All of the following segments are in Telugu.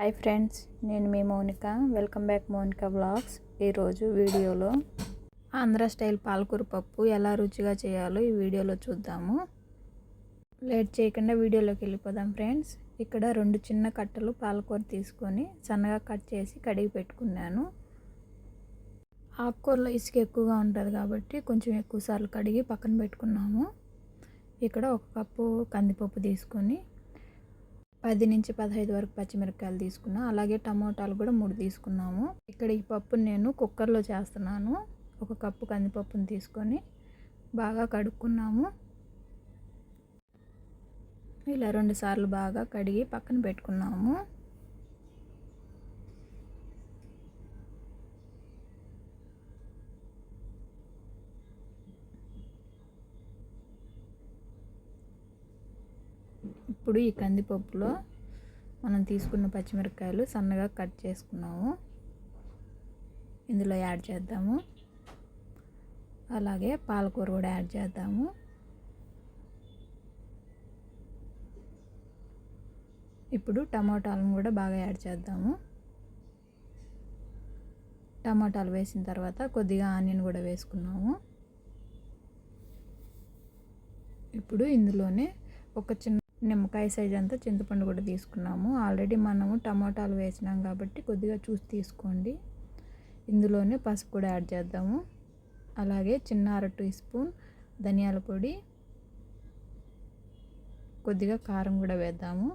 హాయ్ ఫ్రెండ్స్, నేను మీ Mounika. Welcome back Mounika vlogs. ఈరోజు వీడియోలో ఆంధ్ర స్టైల్ పాలకూర పప్పు ఎలా రుచిగా చేయాలో ఈ వీడియోలో చూద్దాము. లేట్ చేయకుండా వీడియోలోకి వెళ్ళిపోదాం ఫ్రెండ్స్. ఇక్కడ 2 చిన్న కట్టలు పాలకూర తీసుకొని సన్నగా కట్ చేసి కడిగి పెట్టుకున్నాను. ఆకుకూరలో ఇసుక ఎక్కువగా ఉంటుంది కాబట్టి కొంచెం ఎక్కువ సార్లు కడిగి పక్కన పెట్టుకున్నాము. ఇక్కడ 1 కప్పు కందిపప్పు తీసుకొని 10 నుంచి 15 వరకు పచ్చిమిరపకాయలు తీసుకున్నా. అలాగే టమోటాలు కూడా 3 తీసుకున్నాము. ఇక్కడ ఈ పప్పుని నేను కుక్కర్లో చేస్తున్నాను. 1 కప్పు కందిపప్పుని తీసుకొని బాగా కడుక్కున్నాము. ఇలా 2 సార్లు బాగా కడిగి పక్కన పెట్టుకున్నాము. ఇప్పుడు ఈ కందిపప్పులో మనం తీసుకున్న పచ్చిమిరపకాయలు సన్నగా కట్ చేసుకున్నాము. ఇందులో యాడ్ చేద్దాము. అలాగే పాలకూర కూడా యాడ్ చేద్దాము. ఇప్పుడు టమాటాలను కూడా బాగా యాడ్ చేద్దాము. టమాటాలు వేసిన తర్వాత కొద్దిగా ఆనియన్ కూడా వేసుకున్నాము. ఇప్పుడు ఇందులోనే ఒక చిన్న నిమ్మకాయ సైజ్ అంతా చింతపండు కూడా తీసుకున్నాము. ఆల్రెడీ మనము టమాటాలు వేసినాం కాబట్టి కొద్దిగా చూసి తీసుకోండి. ఇందులోనే పసుపు కూడా యాడ్ చేద్దాము. అలాగే చిన్న 1/2 టీ స్పూన్ ధనియాల పొడి, కొద్దిగా కారం కూడా వేద్దాము.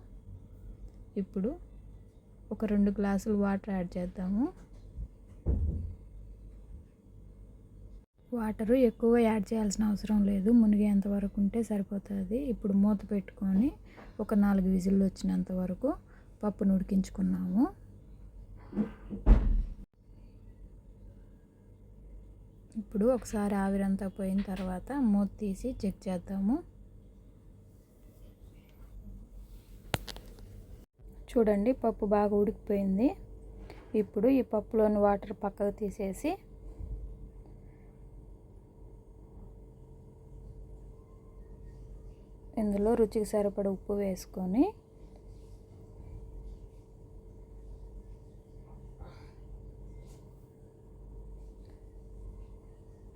ఇప్పుడు ఒక 2 గ్లాసులు వాటర్ యాడ్ చేద్దాము. వాటరు ఎక్కువ యాడ్ చేయాల్సిన అవసరం లేదు, మునిగేంత వరకు ఉంటే సరిపోతుంది. ఇప్పుడు మూత పెట్టుకొని ఒక 4 విజిల్లు వచ్చినంత వరకు పప్పును ఉడికించుకున్నాము. ఇప్పుడు ఒకసారి ఆవిరంతా పోయిన తర్వాత మూత తీసి చెక్ చేద్దాము. చూడండి, పప్పు బాగా ఉడికిపోయింది. ఇప్పుడు ఈ పప్పులోని వాటర్ పక్కకు తీసేసి ఇందులో రుచికి సరిపడ ఉప్పు వేసుకొని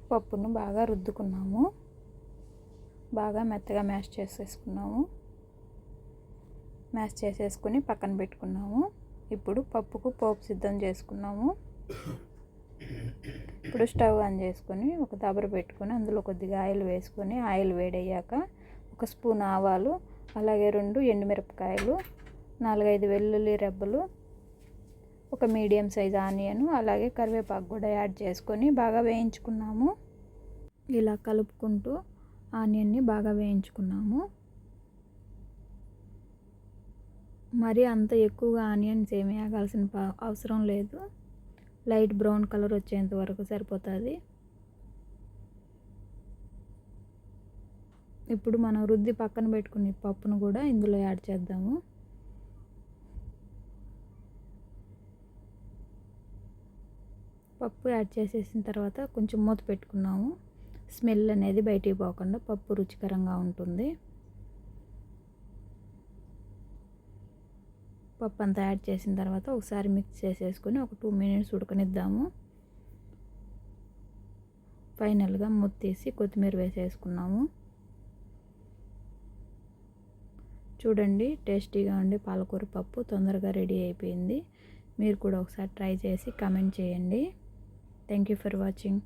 పప్పును బాగా రుద్దుకున్నాము. బాగా మెత్తగా మ్యాష్ చేసేసుకున్నాము. మ్యాష్ చేసేసుకొని పక్కన పెట్టుకున్నాము. ఇప్పుడు పప్పుకు పోపు సిద్ధం చేసుకున్నాము. ఇప్పుడు స్టవ్ ఆన్ చేసుకొని ఒక దబర పెట్టుకొని అందులో కొద్దిగా ఆయిల్ వేసుకొని ఆయిల్ వేడయ్యాక 1 స్పూన్ ఆవాలు, అలాగే 2 ఎండుమిరపకాయలు, 4-5 వెల్లుల్లి రెబ్బలు, ఒక మీడియం సైజ్ ఆనియన్, అలాగే కరివేపాకు కూడా యాడ్ చేసుకొని బాగా వేయించుకున్నాము. ఇలా కలుపుకుంటూ ఆనియన్ని బాగా వేయించుకున్నాము. మరి అంత ఎక్కువగా ఆనియన్స్ ఏమి వేగాల్సిన అవసరం లేదు. లైట్ బ్రౌన్ కలర్ వచ్చేంత వరకు సరిపోతుంది. ఇప్పుడు మనం రుద్ది పక్కన పెట్టుకునే పప్పును కూడా ఇందులో యాడ్ చేద్దాము. పప్పు యాడ్ చేసేసిన తర్వాత కొంచెం మూత పెట్టుకున్నాము. స్మెల్ అనేది బయటికి పోకుండా పప్పు రుచికరంగా ఉంటుంది. పప్పు అంతా యాడ్ చేసిన తర్వాత ఒకసారి మిక్స్ చేసేసుకొని ఒక 2 మినిట్స్ ఉడకనిద్దాము. ఫైనల్గా మూత తీసి కొత్తిమీర వేసేసుకున్నాము. చూడండి, టేస్టీగా ఉండే పాలకూర పప్పు తొందరగా రెడీ అయిపోయింది. మీరు కూడా ఒకసారి ట్రై చేసి కామెంట్ చేయండి. Thank you for watching.